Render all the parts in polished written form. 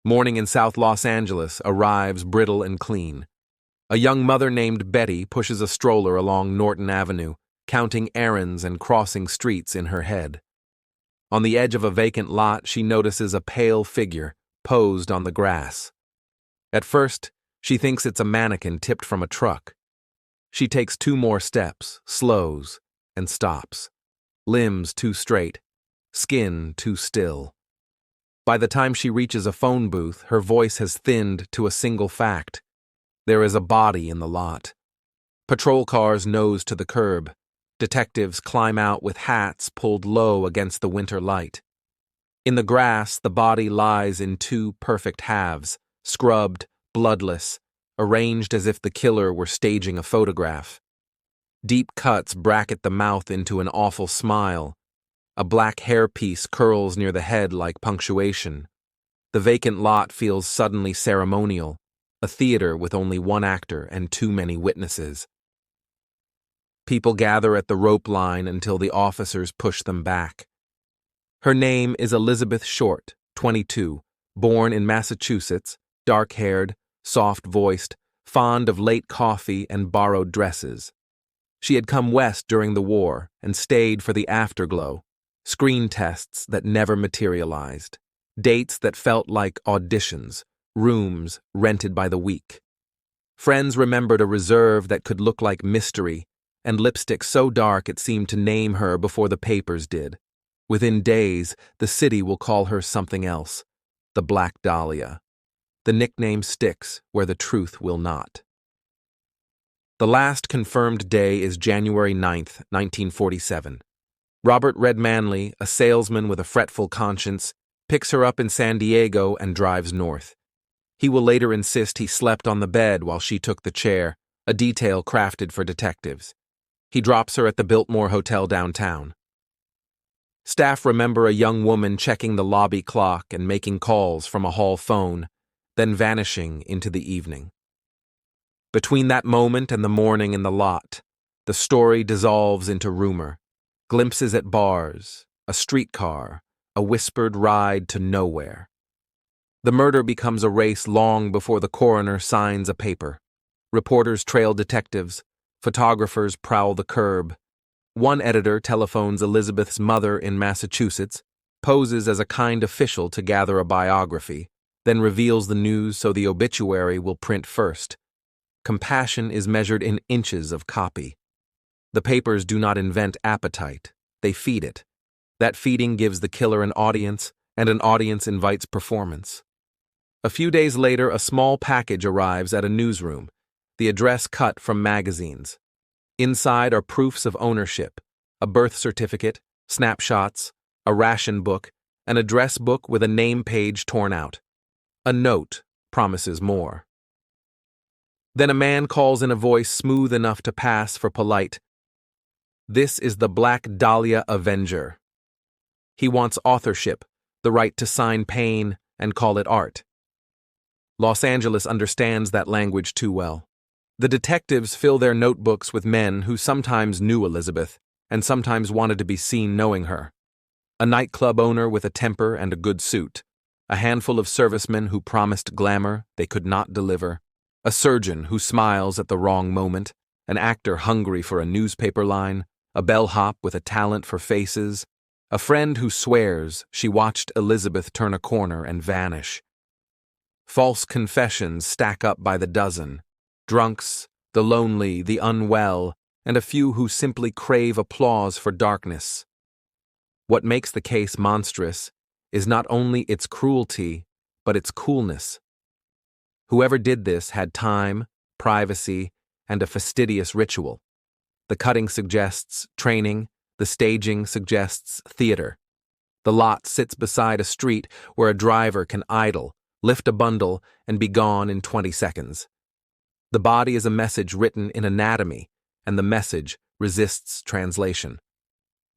Morning in South Los Angeles arrives brittle and clean. A young mother named Betty pushes a stroller along Norton Avenue, counting errands and crossing streets in her head. On the edge of a vacant lot, she notices a pale figure posed on the grass. At first, she thinks it's a mannequin tipped from a truck. She takes 2 more steps, slows, and stops. Limbs too straight, skin too still. By the time she reaches a phone booth, her voice has thinned to a single fact. There is a body in the lot. Patrol cars nose to the curb. Detectives climb out with hats pulled low against the winter light. In the grass, the body lies in 2 perfect halves, scrubbed, bloodless, arranged as if the killer were staging a photograph. Deep cuts bracket the mouth into an awful smile. A black hairpiece curls near the head like punctuation. The vacant lot feels suddenly ceremonial, a theater with only 1 actor and too many witnesses. People gather at the rope line until the officers push them back. Her name is Elizabeth Short, 22, born in Massachusetts, dark-haired, soft-voiced, fond of late coffee and borrowed dresses. She had come west during the war and stayed for the afterglow. Screen tests that never materialized, dates that felt like auditions, rooms rented by the week. Friends remembered a reserve that could look like mystery, and lipstick so dark it seemed to name her before the papers did. Within days, the city will call her something else, the Black Dahlia. The nickname sticks where the truth will not. The last confirmed day is January 9th, 1947. Robert Red Manley, a salesman with a fretful conscience, picks her up in San Diego and drives north. He will later insist he slept on the bed while she took the chair, a detail crafted for detectives. He drops her at the Biltmore Hotel downtown. Staff remember a young woman checking the lobby clock and making calls from a hall phone, then vanishing into the evening. Between that moment and the morning in the lot, the story dissolves into rumor. Glimpses at bars, a streetcar, a whispered ride to nowhere. The murder becomes a race long before the coroner signs a paper. Reporters trail detectives, photographers prowl the curb. One editor telephones Elizabeth's mother in Massachusetts, poses as a kind official to gather a biography, then reveals the news so the obituary will print first. Compassion is measured in inches of copy. The papers do not invent appetite, they feed it. That feeding gives the killer an audience, and an audience invites performance. A few days later, a small package arrives at a newsroom, the address cut from magazines. Inside are proofs of ownership, a birth certificate, snapshots, a ration book, an address book with a name page torn out. A note promises more. Then a man calls in a voice smooth enough to pass for polite. This is the Black Dahlia Avenger. He wants authorship, the right to sign pain and call it art. Los Angeles understands that language too well. The detectives fill their notebooks with men who sometimes knew Elizabeth and sometimes wanted to be seen knowing her. A nightclub owner with a temper and a good suit. A handful of servicemen who promised glamour they could not deliver. A surgeon who smiles at the wrong moment. An actor hungry for a newspaper line. A bellhop with a talent for faces. A friend who swears she watched Elizabeth turn a corner and vanish. False confessions stack up by the dozen. Drunks, the lonely, the unwell, and a few who simply crave applause for darkness. What makes the case monstrous is not only its cruelty, but its coolness. Whoever did this had time, privacy, and a fastidious ritual. The cutting suggests training, the staging suggests theater. The lot sits beside a street where a driver can idle, lift a bundle, and be gone in 20 seconds. The body is a message written in anatomy, and the message resists translation.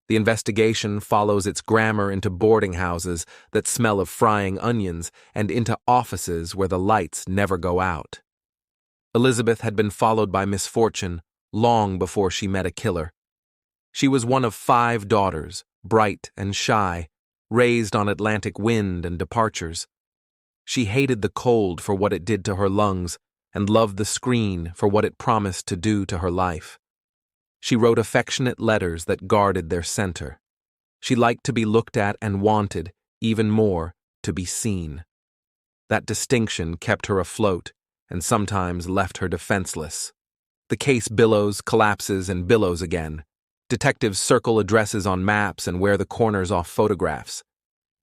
The investigation follows its grammar into boarding houses that smell of frying onions and into offices where the lights never go out. Elizabeth had been followed by misfortune long before she met a killer. She was one of 5 daughters, bright and shy, raised on Atlantic wind and departures. She hated the cold for what it did to her lungs and loved the screen for what it promised to do to her life. She wrote affectionate letters that guarded their center. She liked to be looked at and wanted, even more, to be seen. That distinction kept her afloat and sometimes left her defenseless. The case billows, collapses, and billows again. Detectives circle addresses on maps and wear the corners off photographs.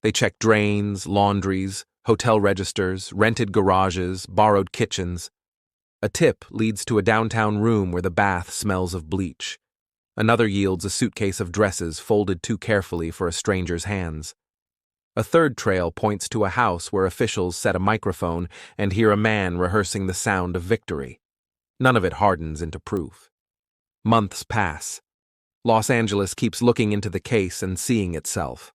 They check drains, laundries, hotel registers, rented garages, borrowed kitchens. A tip leads to a downtown room where the bath smells of bleach. Another yields a suitcase of dresses folded too carefully for a stranger's hands. A third trail points to a house where officials set a microphone and hear a man rehearsing the sound of victory. None of it hardens into proof. Months pass. Los Angeles keeps looking into the case and seeing itself.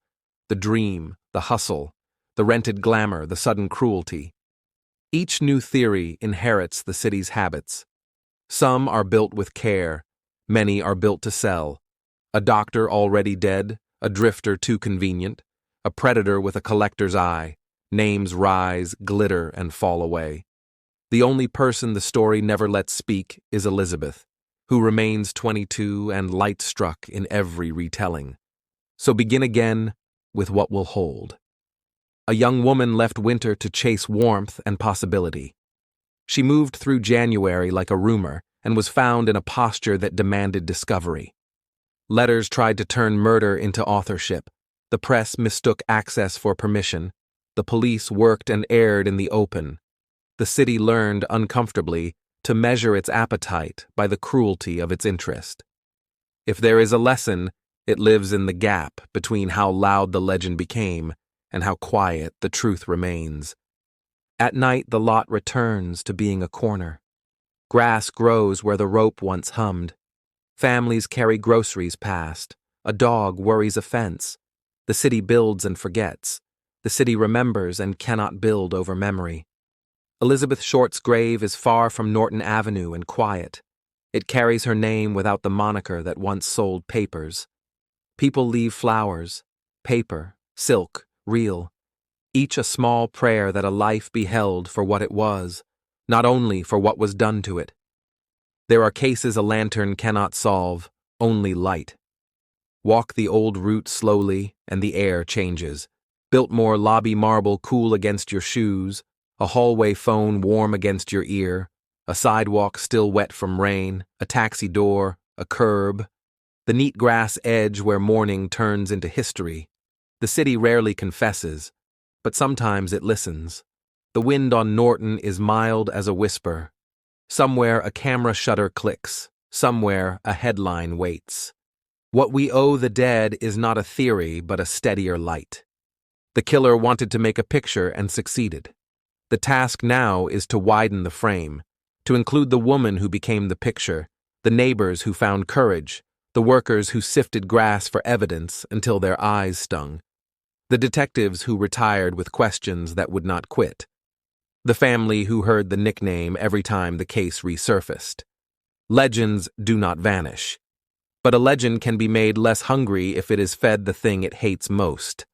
The dream, the hustle, the rented glamour, the sudden cruelty. Each new theory inherits the city's habits. Some are built with care, many are built to sell. A doctor already dead, a drifter too convenient, a predator with a collector's eye. Names rise, glitter, and fall away. The only person the story never lets speak is Elizabeth, who remains 22 and light-struck in every retelling. So begin again with what will hold. A young woman left winter to chase warmth and possibility. She moved through January like a rumor and was found in a posture that demanded discovery. Letters tried to turn murder into authorship. The press mistook access for permission. The police worked and aired in the open. The city learned, uncomfortably, to measure its appetite by the cruelty of its interest. If there is a lesson, it lives in the gap between how loud the legend became and how quiet the truth remains. At night, the lot returns to being a corner. Grass grows where the rope once hummed. Families carry groceries past. A dog worries a fence. The city builds and forgets. The city remembers and cannot build over memory. Elizabeth Short's grave is far from Norton Avenue and quiet. It carries her name without the moniker that once sold papers. People leave flowers, paper, silk, real, each a small prayer that a life be held for what it was, not only for what was done to it. There are cases a lantern cannot solve, only light. Walk the old route slowly, and the air changes. Biltmore lobby marble cool against your shoes, a hallway phone warm against your ear, a sidewalk still wet from rain, a taxi door, a curb, the neat grass edge where morning turns into history. The city rarely confesses, but sometimes it listens. The wind on Norton is mild as a whisper. Somewhere a camera shutter clicks. Somewhere a headline waits. What we owe the dead is not a theory, but a steadier light. The killer wanted to make a picture and succeeded. The task now is to widen the frame, to include the woman who became the picture, the neighbors who found courage, the workers who sifted grass for evidence until their eyes stung, the detectives who retired with questions that would not quit, the family who heard the nickname every time the case resurfaced. Legends do not vanish, but a legend can be made less hungry if it is fed the thing it hates most: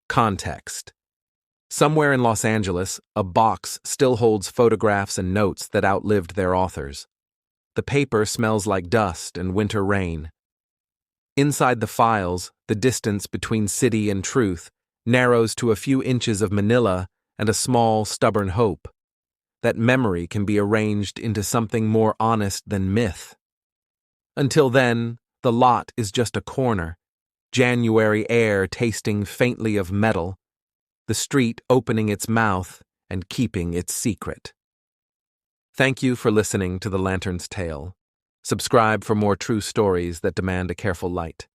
context. Somewhere in Los Angeles, a box still holds photographs and notes that outlived their authors. The paper smells like dust and winter rain. Inside the files, the distance between city and truth narrows to a few inches of Manila and a small, stubborn hope that memory can be arranged into something more honest than myth. Until then, the lot is just a corner, January air tasting faintly of metal, the street opening its mouth and keeping its secret. Thank you for listening to The Lantern's Tale. Subscribe for more true stories that demand a careful light.